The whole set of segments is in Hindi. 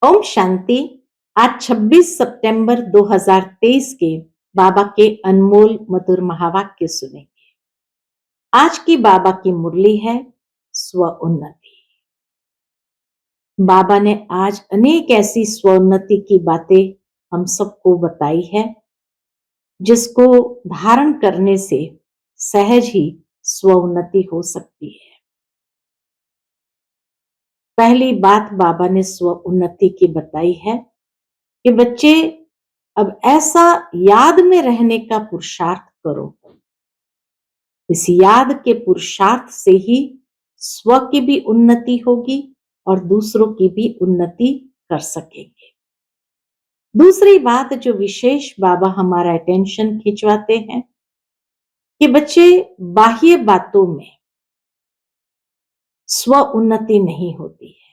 ओम शांति। आज 26 सितंबर 2023 के बाबा के अनमोल मधुर महावाक्य सुनेंगे। आज की बाबा की मुरली है स्व उन्नति। बाबा ने आज अनेक ऐसी स्व उन्नति की बातें हम सबको बताई है, जिसको धारण करने से सहज ही स्व उन्नति हो सकती है। पहली बात बाबा ने स्व उन्नति की बताई है कि बच्चे अब ऐसा याद में रहने का पुरुषार्थ करो। इस याद के पुरुषार्थ से ही स्व की भी उन्नति होगी और दूसरों की भी उन्नति कर सकेंगे। दूसरी बात जो विशेष बाबा हमारा अटेंशन खिंचवाते हैं कि बच्चे बाह्य बातों में स्व उन्नति नहीं होती है,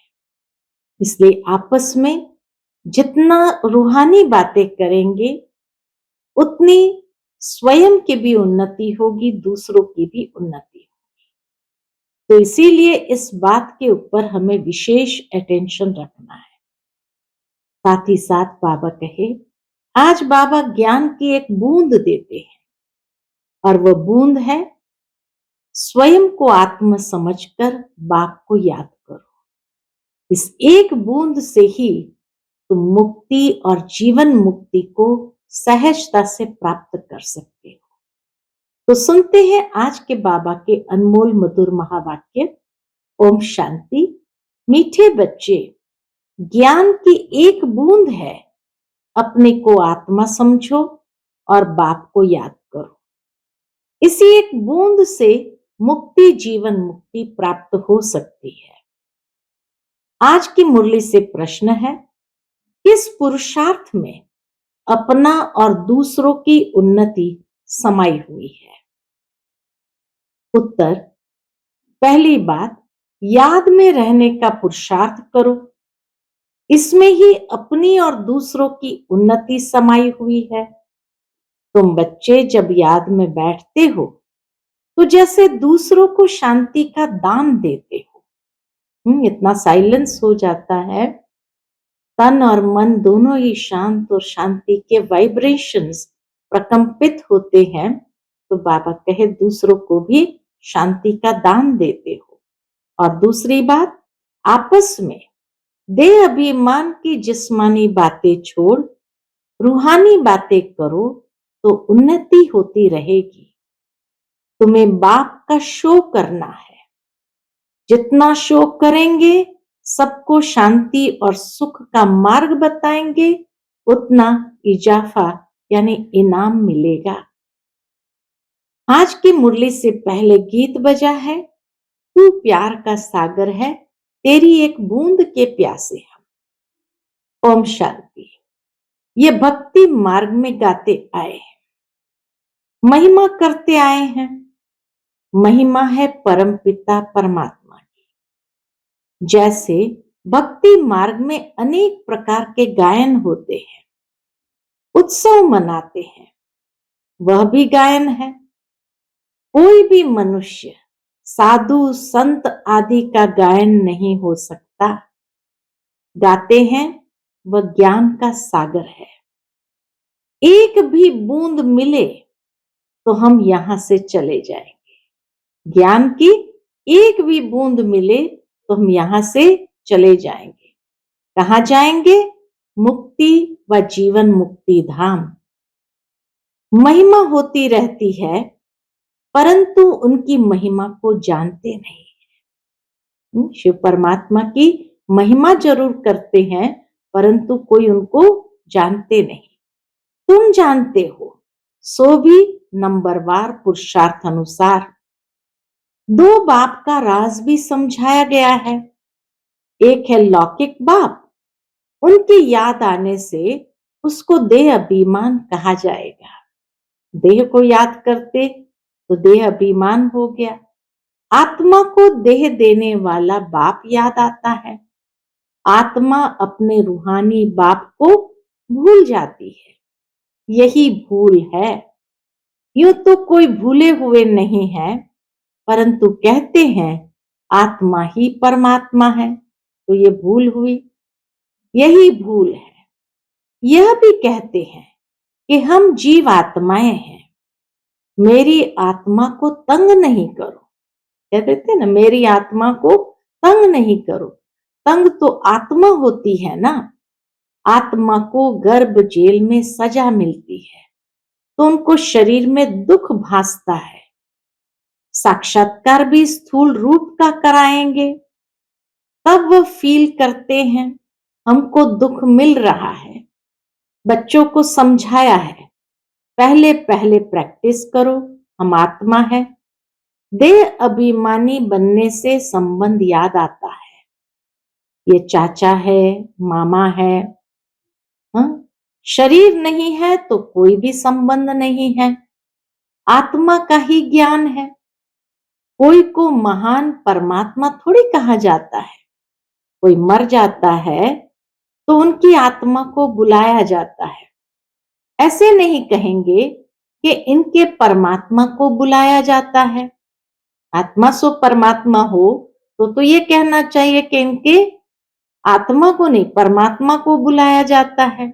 इसलिए आपस में जितना रूहानी बातें करेंगे उतनी स्वयं की भी उन्नति होगी, दूसरों की भी उन्नति होगी। तो इसीलिए इस बात के ऊपर हमें विशेष अटेंशन रखना है। साथ ही साथ बाबा कहे, आज बाबा ज्ञान की एक बूंद देते हैं और वह बूंद है स्वयं को आत्म समझकर बाप को याद करो। इस एक बूंद से ही तुम मुक्ति और जीवन मुक्ति को सहजता से प्राप्त कर सकते हो। तो सुनते हैं आज के बाबा के अनमोल मधुर महावाक्य। ओम शांति। मीठे बच्चे, ज्ञान की एक बूंद है, अपने को आत्मा समझो और बाप को याद करो। इसी एक बूंद से मुक्ति जीवन मुक्ति प्राप्त हो सकती है। आज की मुरली से प्रश्न है, किस पुरुषार्थ में अपना और दूसरों की उन्नति समाई हुई है? उत्तर, पहली बात, याद में रहने का पुरुषार्थ करो। इसमें ही अपनी और दूसरों की उन्नति समाई हुई है। तुम बच्चे जब याद में बैठते हो तो जैसे दूसरों को शांति का दान देते हो। इतना साइलेंस हो जाता है, तन और मन दोनों ही शांत और शांति के वाइब्रेशंस प्रकंपित होते हैं। तो बाबा कहे दूसरों को भी शांति का दान देते हो। और दूसरी बात, आपस में देह अभिमान की जिस्मानी बातें छोड़ रूहानी बातें करो तो उन्नति होती रहेगी। तुम्हें बाप का शो करना है। जितना शो करेंगे, सबको शांति और सुख का मार्ग बताएंगे, उतना इजाफा यानी इनाम मिलेगा। आज की मुरली से पहले गीत बजा है, तू प्यार का सागर है, तेरी एक बूंद के प्यासे हम। ओम शांति। ये भक्ति मार्ग में गाते आए हैं, महिमा करते आए हैं। महिमा है परम पिता परमात्मा की। जैसे भक्ति मार्ग में अनेक प्रकार के गायन होते हैं, उत्सव मनाते हैं, वह भी गायन है। कोई भी मनुष्य साधु संत आदि का गायन नहीं हो सकता। गाते हैं वह ज्ञान का सागर है। एक भी बूंद मिले तो हम यहां से चले जाएंगे। ज्ञान की एक भी बूंद मिले तो हम यहां से चले जाएंगे। कहां जाएंगे? मुक्ति व जीवन मुक्ति धाम। महिमा होती रहती है, परंतु उनकी महिमा को जानते नहीं। शिव परमात्मा की महिमा जरूर करते हैं, परंतु कोई उनको जानते नहीं। तुम जानते हो, सो भी नंबरवार पुरुषार्थ अनुसार। दो बाप का राज भी समझाया गया है। एक है लौकिक बाप, उनकी याद आने से उसको देह अभिमान कहा जाएगा। देह को याद करते तो देह अभिमान हो गया। आत्मा को देह देने वाला बाप याद आता है। आत्मा अपने रूहानी बाप को भूल जाती है। यही भूल है। यूं तो कोई भूले हुए नहीं है, परंतु कहते हैं आत्मा ही परमात्मा है, तो ये भूल हुई। यही भूल है। यह भी कहते हैं कि हम जीव आत्माएं हैं, मेरी आत्मा को तंग नहीं करो। कह देते ना, मेरी आत्मा को तंग नहीं करो। तंग तो आत्मा होती है ना। आत्मा को गर्भ जेल में सजा मिलती है तो उनको शरीर में दुख भासता है। साक्षात्कार भी स्थूल रूप का कराएंगे तब वो फील करते हैं हमको दुख मिल रहा है। बच्चों को समझाया है, पहले पहले प्रैक्टिस करो, हम आत्मा है। देह अभिमानी बनने से संबंध याद आता है, ये चाचा है, मामा है। हाँ? शरीर नहीं है तो कोई भी संबंध नहीं है, आत्मा का ही ज्ञान है। कोई को महान परमात्मा थोड़ी कहा जाता है। कोई मर जाता है तो उनकी आत्मा को बुलाया जाता है। ऐसे नहीं कहेंगे कि इनके परमात्मा को बुलाया जाता है। आत्मा सो परमात्मा हो तो ये कहना चाहिए कि इनके आत्मा को नहीं, परमात्मा को बुलाया जाता है।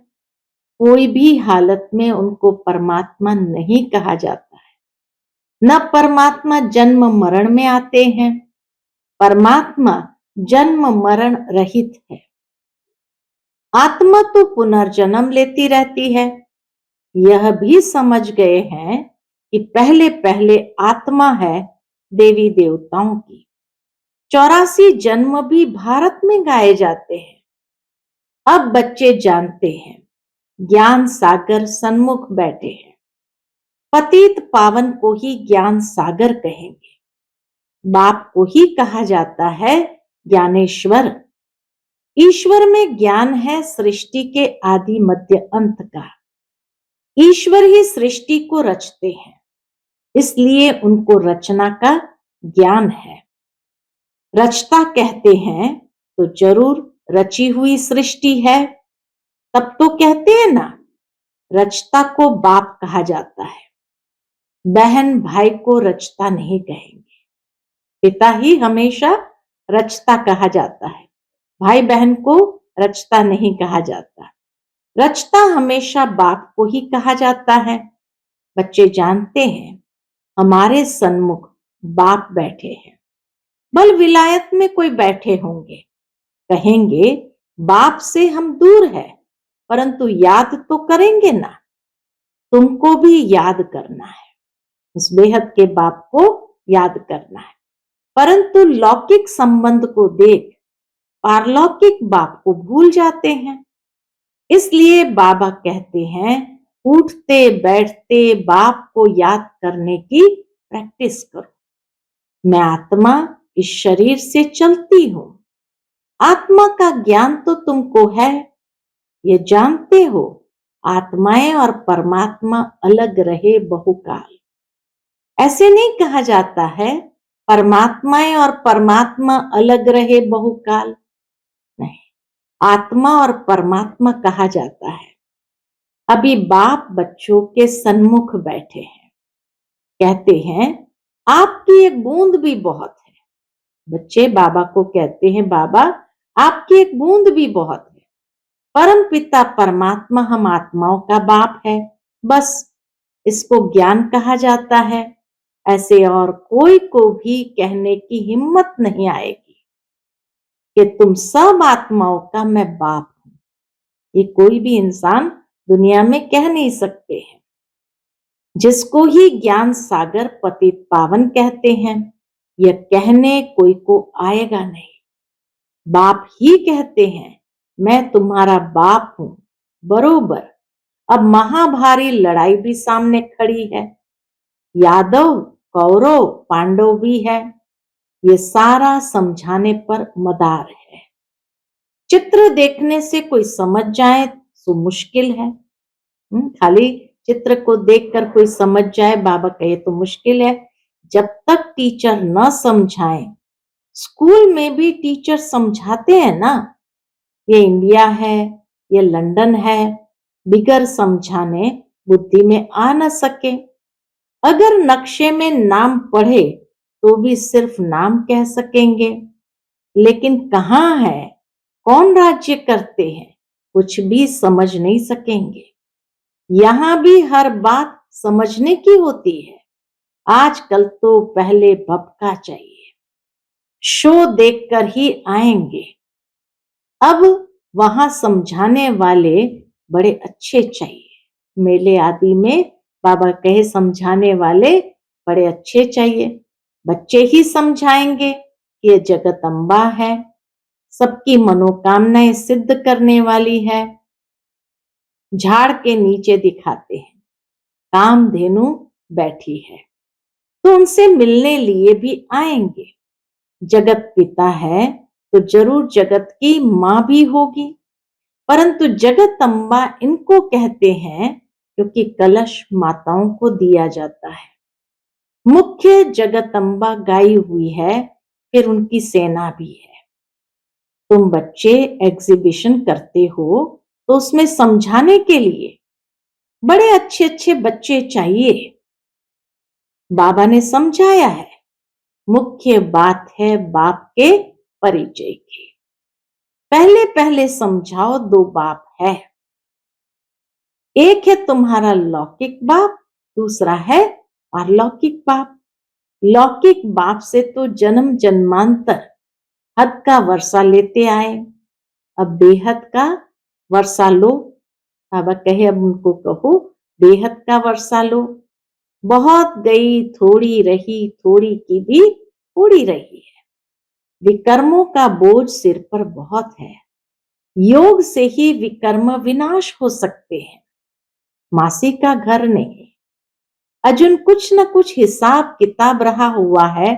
कोई भी हालत में उनको परमात्मा नहीं कहा जाता है। न परमात्मा जन्म मरण में आते हैं, परमात्मा जन्म मरण रहित है। आत्मा तो पुनर्जन्म लेती रहती है। यह भी समझ गए हैं कि पहले पहले आत्मा है देवी देवताओं की। 84 जन्म भी भारत में गाए जाते हैं। अब बच्चे जानते हैं, ज्ञान सागर सन्मुख बैठे हैं। पतित पावन को ही ज्ञान सागर कहेंगे। बाप को ही कहा जाता है ज्ञानेश्वर। ईश्वर में ज्ञान है सृष्टि के आदि मध्य अंत का। ईश्वर ही सृष्टि को रचते हैं, इसलिए उनको रचना का ज्ञान है। रचता कहते हैं तो जरूर रची हुई सृष्टि है। तब तो कहते हैं ना, रचता को बाप कहा जाता है। बहन भाई को रचता नहीं कहेंगे। पिता ही हमेशा रचता कहा जाता है, भाई बहन को रचता नहीं कहा जाता। रचता हमेशा बाप को ही कहा जाता है। बच्चे जानते हैं हमारे सन्मुख बाप बैठे हैं। बल विलायत में कोई बैठे होंगे, कहेंगे बाप से हम दूर है, परंतु याद तो करेंगे ना। तुमको भी याद करना है, उस बेहद के बाप को याद करना है। परंतु लौकिक संबंध को देख पारलौकिक बाप को भूल जाते हैं। इसलिए बाबा कहते हैं, उठते बैठते बाप को याद करने की प्रैक्टिस करो। मैं आत्मा इस शरीर से चलती हूं। आत्मा का ज्ञान तो तुमको है, ये जानते हो आत्माएं और परमात्मा अलग रहे बहुकाल। ऐसे नहीं कहा जाता है परमात्माएं और परमात्मा अलग रहे बहुकाल, नहीं, आत्मा और परमात्मा कहा जाता है। अभी बाप बच्चों के सन्मुख बैठे हैं, कहते हैं आपकी एक बूंद भी बहुत है। बच्चे बाबा को कहते हैं, बाबा आपकी एक बूंद भी बहुत है। परम पिता परमात्मा हम आत्माओं का बाप है, बस इसको ज्ञान कहा जाता है। ऐसे और कोई को भी कहने की हिम्मत नहीं आएगी कि तुम सब आत्माओं का मैं बाप हूं। ये कोई भी इंसान दुनिया में कह नहीं सकते हैं। जिसको ही ज्ञान सागर पतित पावन कहते हैं, यह कहने कोई को आएगा नहीं। बाप ही कहते हैं मैं तुम्हारा बाप हूं बरोबर। अब महाभारी लड़ाई भी सामने खड़ी है। यादव कौरव पांडव भी है। ये सारा समझाने पर मदार है। चित्र देखने से कोई समझ जाए तो मुश्किल है। खाली चित्र को देखकर कोई समझ जाए बाबा कहे तो मुश्किल है। जब तक टीचर न समझाए, स्कूल में भी टीचर समझाते हैं ना, ये इंडिया है, ये लंदन है, बिगर समझाने बुद्धि में आ न सके। अगर नक्शे में नाम पढ़े तो भी सिर्फ नाम कह सकेंगे, लेकिन कहाँ है कौन राज्य करते हैं, कुछ भी समझ नहीं सकेंगे। यहां भी हर बात समझने की होती है। आजकल तो पहले भपका चाहिए, शो देखकर ही आएंगे। अब वहां समझाने वाले बड़े अच्छे चाहिए। मेले आदि में बाबा कहे समझाने वाले बड़े अच्छे चाहिए। बच्चे ही समझाएंगे कि ये जगदम्बा है, सबकी मनोकामनाएं सिद्ध करने वाली है। झाड़ के नीचे दिखाते हैं, कामधेनु बैठी है, तो उनसे मिलने लिए भी आएंगे। जगत पिता है तो जरूर जगत की मां भी होगी, परंतु जगदम्बा इनको कहते हैं क्योंकि कलश माताओं को दिया जाता है। मुख्य जगदम्बा गाई हुई है, फिर उनकी सेना भी है। तुम बच्चे एग्जीबिशन करते हो तो उसमें समझाने के लिए बड़े अच्छे अच्छे बच्चे चाहिए। बाबा ने समझाया है, मुख्य बात है बाप के परिचय की। पहले पहले समझाओ, दो बाप है। एक है तुम्हारा लौकिक बाप, दूसरा है पारलौकिक बाप। लौकिक बाप से तो जन्म जन्मांतर हद का वर्षा लेते आए, अब बेहद का वर्षा लो। बाबा कहे अब उनको कहो बेहद का वर्षा लो। बहुत गई थोड़ी रही, थोड़ी की भी थोड़ी रही है। विकर्मों का बोझ सिर पर बहुत है, योग से ही विकर्म विनाश हो सकते हैं, मासी का घर नहीं। अर्जुन कुछ न कुछ हिसाब किताब रहा हुआ है,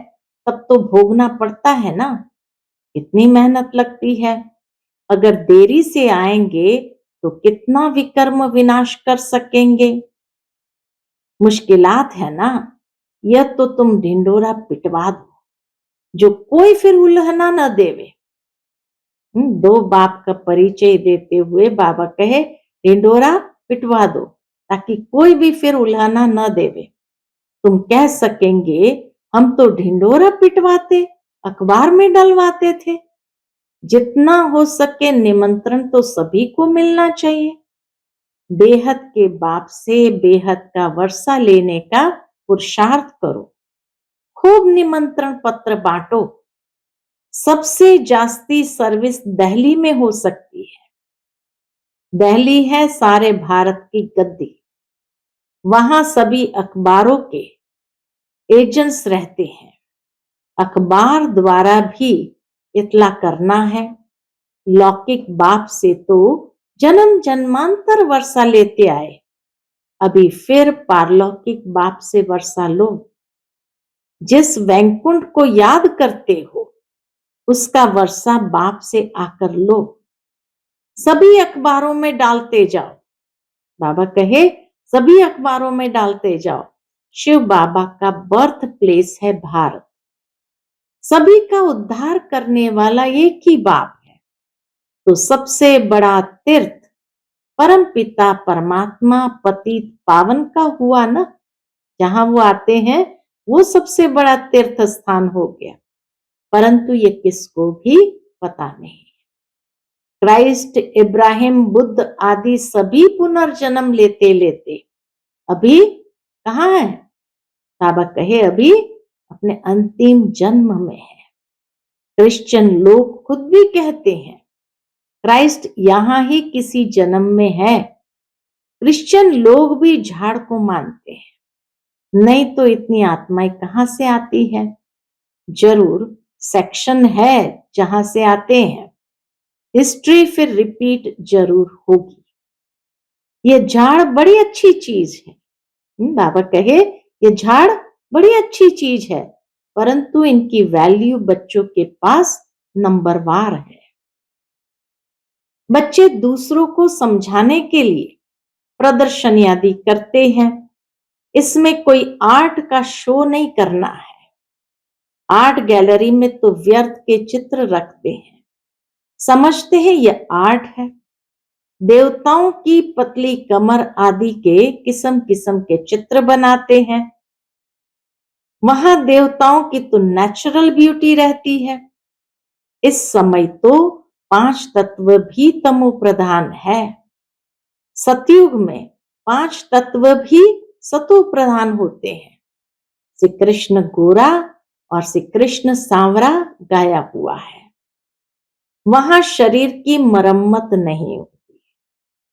तब तो भोगना पड़ता है ना, कितनी मेहनत लगती है। अगर देरी से आएंगे तो कितना विकर्म विनाश कर सकेंगे। मुश्किलात है ना, यह तो तुम ढिंडोरा पिटवा दो, जो कोई फिर उल्हना न देवे। दो बाप का परिचय देते हुए बाबा कहे ढिंडोरा पिटवा दो, ताकि कोई भी फिर उल्हाना न देवे। तुम कह सकेंगे हम तो ढिंडोरा पिटवाते, अखबार में डलवाते थे। जितना हो सके निमंत्रण तो सभी को मिलना चाहिए। बेहद के बाप से बेहद का वर्षा लेने का पुरुषार्थ करो, खूब निमंत्रण पत्र बांटो। सबसे जास्ती सर्विस दिल्ली में हो सकती है। दिल्ली है सारे भारत की गद्दी, वहां सभी अखबारों के एजेंट्स रहते हैं। अखबार द्वारा भी इतला करना है। लौकिक बाप से तो जन्म जन्मांतर वर्षा लेते आए, अभी फिर पारलौकिक बाप से वर्षा लो। जिस वैकुंठ को याद करते हो उसका वर्षा बाप से आकर लो। सभी अखबारों में डालते जाओ। बाबा कहे सभी अखबारों में डालते जाओ। शिव बाबा का बर्थ प्लेस है भारत। सभी का उद्धार करने वाला एक ही बाप है, तो सबसे बड़ा तीर्थ परम पिता परमात्मा पतित पावन का हुआ ना, जहां वो आते हैं वो सबसे बड़ा तीर्थ स्थान हो गया। परंतु ये किसको भी पता नहीं। क्राइस्ट, इब्राहिम, बुद्ध आदि सभी पुनर्जन्म लेते लेते अभी कहाँ है? बाबा कहे अभी अपने अंतिम जन्म में है। क्रिश्चियन लोग खुद भी कहते हैं क्राइस्ट यहां ही किसी जन्म में है। क्रिश्चियन लोग भी झाड़ को मानते हैं, नहीं तो इतनी आत्माएं कहां से आती है। जरूर सेक्शन है जहां से आते हैं, हिस्ट्री फिर रिपीट जरूर होगी। ये झाड़ बड़ी अच्छी चीज है। बाबा कहे ये झाड़ बड़ी अच्छी चीज है, परंतु इनकी वैल्यू बच्चों के पास नंबरवार है। बच्चे दूसरों को समझाने के लिए प्रदर्शन आदि करते हैं। इसमें कोई आर्ट का शो नहीं करना है। आर्ट गैलरी में तो व्यर्थ के चित्र रखते हैं, समझते हैं यह आर्ट है। देवताओं की पतली कमर आदि के किस्म किस्म के चित्र बनाते हैं। वहां देवताओं की तो नेचुरल ब्यूटी रहती है। इस समय तो 5 तत्व भी तमो प्रधान है। सतयुग में 5 तत्व भी सतो प्रधान होते हैं। श्री कृष्ण गोरा और श्री कृष्ण सांवरा गाया हुआ है। वहां शरीर की मरम्मत नहीं होती।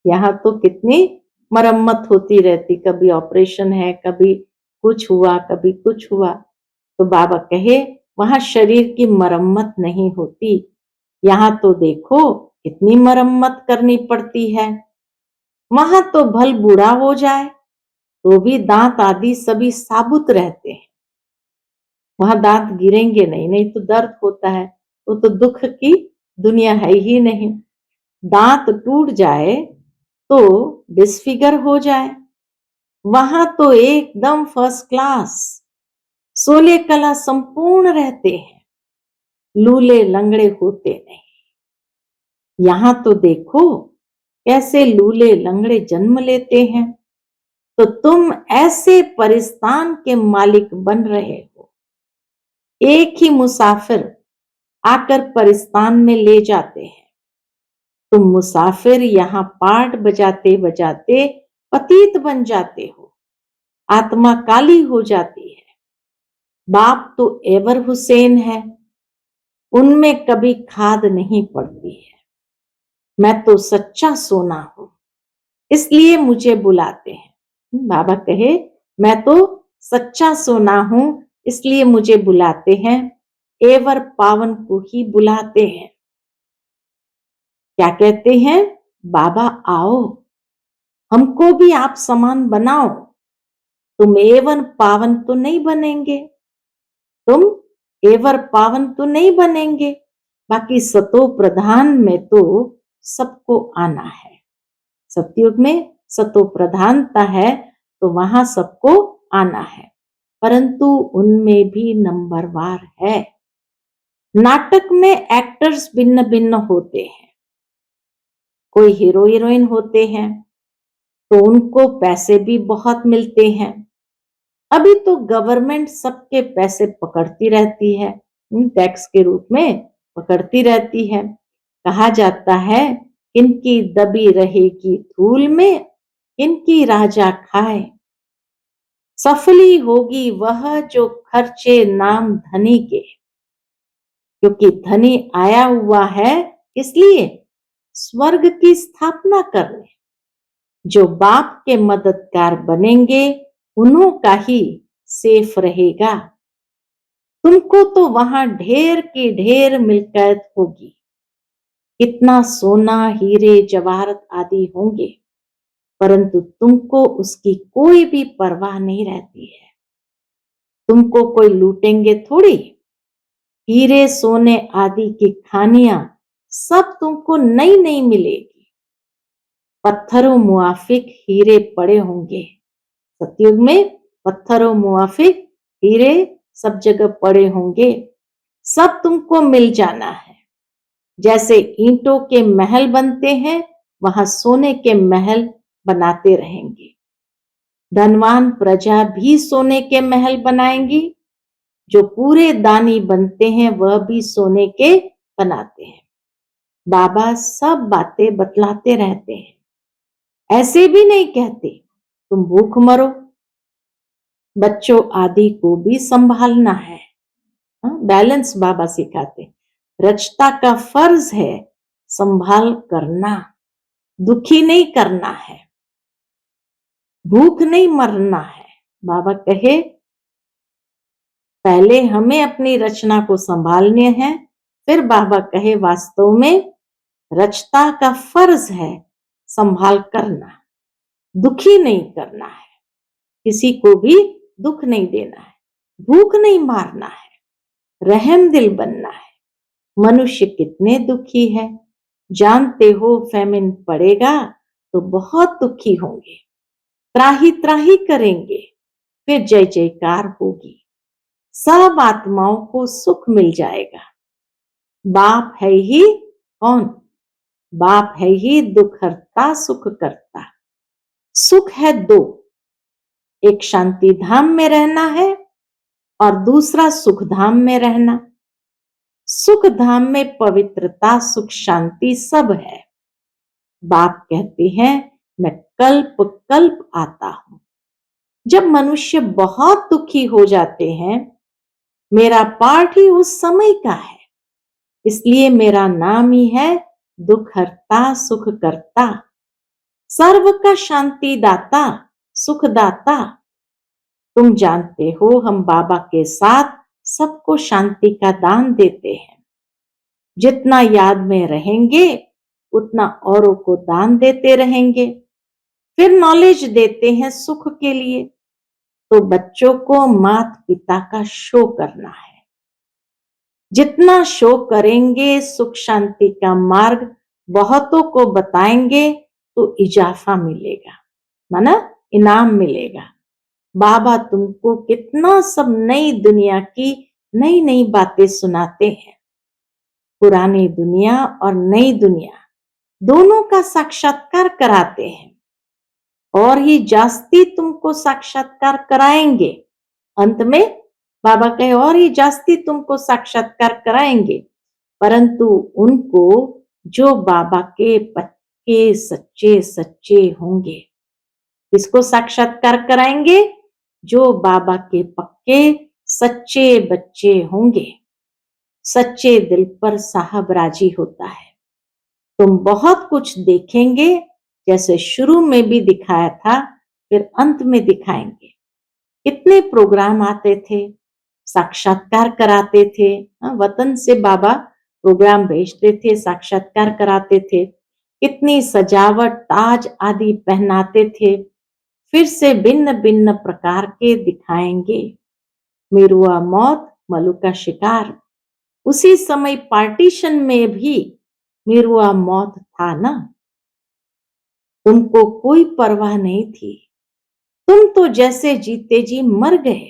यहाँ तो कितनी मरम्मत होती रहती, कभी ऑपरेशन है, कभी कुछ हुआ, कभी कुछ हुआ। तो बाबा कहे वहां शरीर की मरम्मत नहीं होती। यहाँ तो देखो कितनी मरम्मत करनी पड़ती है। वहां तो भल बूढ़ा हो जाए तो भी दांत आदि सभी साबुत रहते हैं। वहां दांत गिरेंगे नहीं, नहीं तो दर्द होता है। तो दुख की दुनिया है ही नहीं। दांत टूट जाए तो डिसफिगर हो जाए। वहां तो एकदम फर्स्ट क्लास सोले कला संपूर्ण रहते हैं, लूले लंगड़े होते नहीं। यहां तो देखो कैसे लूले लंगड़े जन्म लेते हैं। तो तुम ऐसे परिस्तान के मालिक बन रहे हो। एक ही मुसाफिर आकर परिस्तान में ले जाते हैं। तुम मुसाफिर यहाँ पाठ बजाते बजाते पतित बन जाते हो, आत्मा काली हो जाती है। बाप तो एवर हुसैन है, उनमें कभी खाद नहीं पड़ती है। मैं तो सच्चा सोना हूं, इसलिए मुझे बुलाते हैं। बाबा कहे मैं तो सच्चा सोना हूं, इसलिए मुझे बुलाते हैं। एवर पावन को ही बुलाते हैं। क्या कहते हैं? बाबा आओ, हमको भी आप समान बनाओ। तुम एवन पावन तो नहीं बनेंगे, तुम एवर पावन तो नहीं बनेंगे, बाकी सतो प्रधान में तो सबको आना है। सतयुग में सतो प्रधानता है तो वहां सबको आना है, परंतु उनमें भी नंबरवार है। नाटक में एक्टर्स भिन्न भिन्न होते हैं। कोई हीरो हीरोइन होते हैं तो उनको पैसे भी बहुत मिलते हैं। अभी तो गवर्नमेंट सबके पैसे पकड़ती रहती है, टैक्स के रूप में पकड़ती रहती है। कहा जाता है इनकी दबी रहेगी धूल में, इनकी राजा खाए। सफली होगी वह जो खर्चे नाम धनी के, क्योंकि धनी आया हुआ है इसलिए स्वर्ग की स्थापना करने। जो बाप के मददगार बनेंगे उन्हों का ही सेफ रहेगा। तुमको तो वहां ढेर की ढेर मिल्कियत होगी, कितना सोना हीरे जवाहरत आदि होंगे, परंतु तुमको उसकी कोई भी परवाह नहीं रहती है। तुमको कोई लूटेंगे थोड़ी। हीरे सोने आदि की खानियां सब तुमको नई नई मिलेगी। पत्थरों मुआफिक हीरे पड़े होंगे। सतयुग में पत्थरों मुआफिक हीरे सब जगह पड़े होंगे, सब तुमको मिल जाना है। जैसे ईंटों के महल बनते हैं वहां सोने के महल बनाते रहेंगे। धनवान प्रजा भी सोने के महल बनाएंगी। जो पूरे दानी बनते हैं वह भी सोने के बनाते हैं। बाबा सब बातें बतलाते रहते हैं। ऐसे भी नहीं कहते तुम भूख मरो। बच्चों आदि को भी संभालना है। बैलेंस बाबा सिखाते। रचता का फर्ज है संभाल करना, दुखी नहीं करना है, भूख नहीं मरना है। बाबा कहे पहले हमें अपनी रचना को संभालने हैं, फिर बाबा कहे वास्तव में रचता का फर्ज है संभाल करना, दुखी नहीं करना है, किसी को भी दुख नहीं देना है, भूख नहीं मारना है, रहम दिल बनना है। मनुष्य कितने दुखी है, जानते हो फैमिन पड़ेगा तो बहुत दुखी होंगे, त्राही त्राही करेंगे, फिर जय जयकार होगी, सब आत्माओं को सुख मिल जाएगा। बाप है ही कौन? बाप है ही दुख हरता सुख करता। सुख है दो, एक शांति धाम में रहना है और दूसरा सुख धाम में रहना। सुख धाम में पवित्रता, सुख, शांति सब है। बाप कहते हैं मैं कल्प कल्प आता हूं। जब मनुष्य बहुत दुखी हो जाते हैं, मेरा पाठ ही उस समय का है। इसलिए मेरा नाम ही है दुख हरता, सुख करता, सर्व का शांति दाता, सुख दाता। तुम जानते हो हम बाबा के साथ सबको शांति का दान देते हैं। जितना याद में रहेंगे उतना औरों को दान देते रहेंगे। फिर नॉलेज देते हैं सुख के लिए। तो बच्चों को माता पिता का शो करना है। जितना शो करेंगे, सुख शांति का मार्ग बहुतों को बताएंगे तो इजाफा मिलेगा, माना इनाम मिलेगा। बाबा तुमको कितना सब नई दुनिया की नई नई बातें सुनाते हैं। पुरानी दुनिया और नई दुनिया दोनों का साक्षात्कार कराते हैं और ही जास्ती तुमको साक्षात्कार कराएंगे। अंत में बाबा कहे और ही जास्ती तुमको साक्षात्कार कराएंगे, परंतु उनको जो बाबा के पक्के सच्चे सच्चे होंगे। किसको साक्षात्कार कराएंगे? जो बाबा के पक्के सच्चे बच्चे होंगे। सच्चे दिल पर साहब राजी होता है। तुम बहुत कुछ देखेंगे, जैसे शुरू में भी दिखाया था, फिर अंत में दिखाएंगे। कितने प्रोग्राम आते थे, साक्षात्कार कराते थे। वतन से बाबा प्रोग्राम भेजते थे, साक्षात्कार कराते थे। कितनी सजावट, ताज आदि पहनाते थे। फिर से भिन्न भिन्न प्रकार के दिखाएंगे। मेरुआ मौत, मलू का शिकार। उसी समय पार्टीशन में भी मेरुआ मौत था ना। तुमको कोई परवाह नहीं थी, तुम तो जैसे जीते जी मर गए।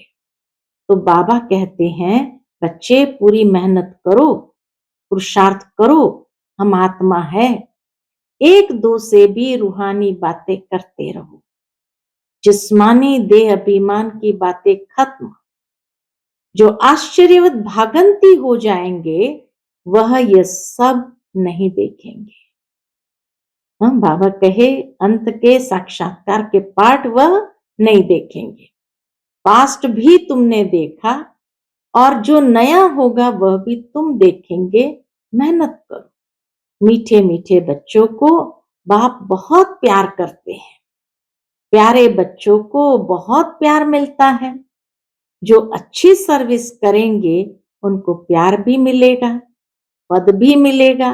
तो बाबा कहते हैं बच्चे पूरी मेहनत करो, पुरुषार्थ करो, हम आत्मा है। एक दो से भी रूहानी बातें करते रहो। जिस्मानी देह अभिमान की बातें खत्म। जो आश्चर्यवत भागंती हो जाएंगे वह ये सब नहीं देखेंगे। हम बाबा कहे अंत के साक्षात्कार के पाठ वह नहीं देखेंगे। पास्ट भी तुमने देखा और जो नया होगा वह भी तुम देखेंगे। मेहनत करो। मीठे मीठे बच्चों को बाप बहुत प्यार करते हैं। प्यारे बच्चों को बहुत प्यार मिलता है। जो अच्छी सर्विस करेंगे उनको प्यार भी मिलेगा, पद भी मिलेगा।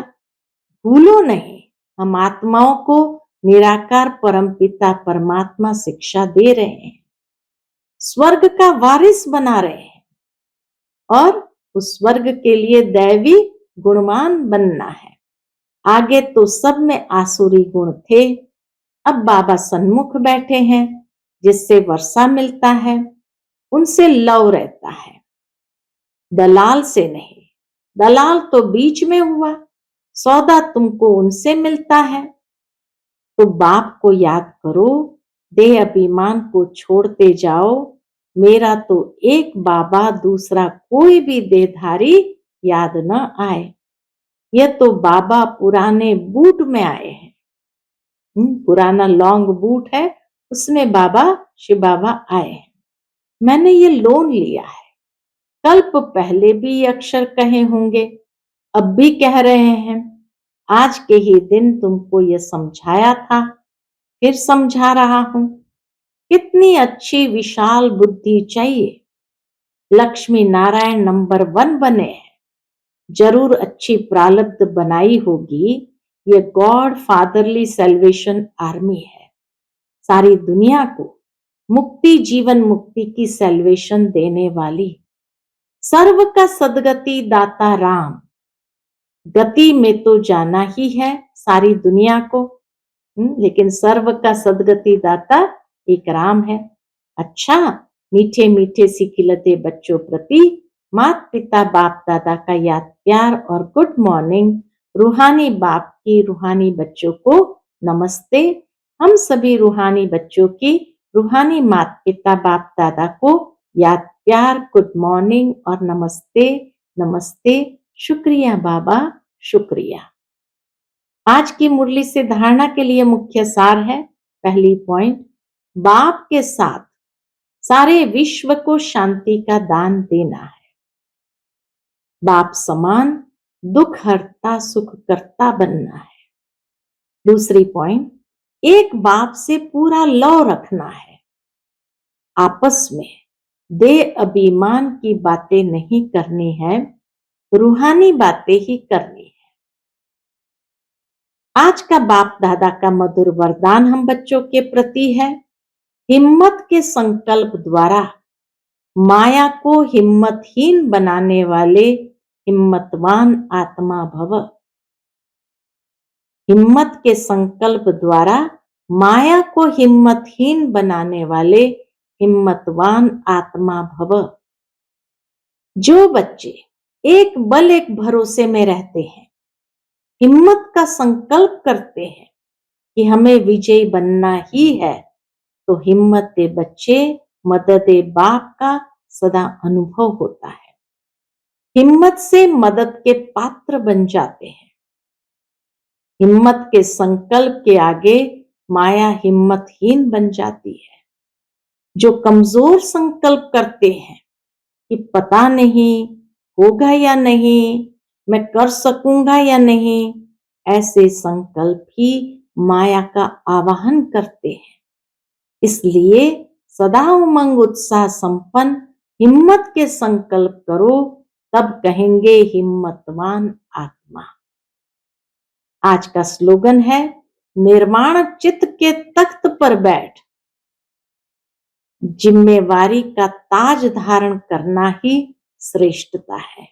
भूलो नहीं, हम आत्माओं को निराकार परमपिता परमात्मा शिक्षा दे रहे हैं। स्वर्ग का वारिस बना रहे हैं और उस स्वर्ग के लिए दैवी गुणवान बनना है। आगे तो सब में आसुरी गुण थे। अब बाबा सन्मुख बैठे हैं, जिससे वर्षा मिलता है, उनसे लव रहता है, दलाल से नहीं। दलाल तो बीच में हुआ, सौदा तुमको उनसे मिलता है। तो बाप को याद करो, देह अभिमान को छोड़ते जाओ। मेरा तो एक बाबा, दूसरा कोई भी देहधारी याद न आए। यह तो बाबा पुराने बूट में आए हैं। पुराना लॉन्ग बूट है, उसमें बाबा शिव बाबा आए हैं। मैंने ये लोन लिया है। कल्प पहले भी ये अक्षर कहे होंगे, अब भी कह रहे हैं। आज के ही दिन तुमको ये समझाया था, फिर समझा रहा हूं। कितनी अच्छी विशाल बुद्धि चाहिए। लक्ष्मी नारायण नंबर 1 बने हैं। जरूर अच्छी प्रारब्ध बनाई होगी। ये गॉड फादरली सेल्वेशन आर्मी है। सारी दुनिया को मुक्ति, जीवन मुक्ति की सेल्वेशन देने वाली, सर्व का सदगति दाता राम। गति में तो जाना ही है सारी दुनिया को, लेकिन सर्व का सदगति दाता एक राम है। अच्छा, मीठे मीठे सिखिलते बच्चों प्रति माता पिता बाप दादा का याद प्यार और गुड मॉर्निंग। रूहानी बाप की रूहानी बच्चों को नमस्ते। हम सभी रूहानी बच्चों की रूहानी माता पिता बाप दादा को याद प्यार, गुड मॉर्निंग और नमस्ते। नमस्ते। शुक्रिया बाबा, शुक्रिया। आज की मुरली से धारणा के लिए मुख्य सार है। पहली पॉइंट, बाप के साथ सारे विश्व को शांति का दान देना है। बाप समान दुख हरता सुख करता बनना है। दूसरी पॉइंट, एक बाप से पूरा लौ रखना है। आपस में दे अभिमान की बातें नहीं करनी है, रूहानी बातें ही करनी है। आज का बाप दादा का मधुर वरदान हम बच्चों के प्रति है। हिम्मत के संकल्प द्वारा माया को हिम्मतहीन बनाने वाले हिम्मतवान आत्मा भव। हिम्मत के संकल्प द्वारा माया को हिम्मतहीन बनाने वाले हिम्मतवान आत्मा भव। जो बच्चे एक बल एक भरोसे में रहते हैं, हिम्मत का संकल्प करते हैं कि हमें विजयी बनना ही है, तो हिम्मत दे बच्चे मदद ए बाप का सदा अनुभव होता है। हिम्मत से मदद के पात्र बन जाते हैं। हिम्मत के संकल्प के आगे माया हिम्मतहीन बन जाती है। जो कमजोर संकल्प करते हैं कि पता नहीं होगा या नहीं, मैं कर सकूंगा या नहीं, ऐसे संकल्प ही माया का आवाहन करते हैं। इसलिए सदा उमंग उत्साह संपन्न हिम्मत के संकल्प करो, तब कहेंगे हिम्मतवान आत्मा। आज का स्लोगन है, निर्माण चित्त के तख्त पर बैठ जिम्मेवारी का ताज धारण करना ही श्रेष्ठता है।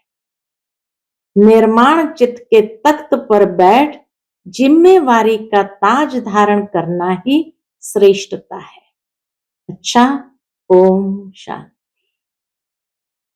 निर्माण चित्त के तख्त पर बैठ जिम्मेवारी का ताज धारण करना ही श्रेष्ठता है। अच्छा, ओम शांति।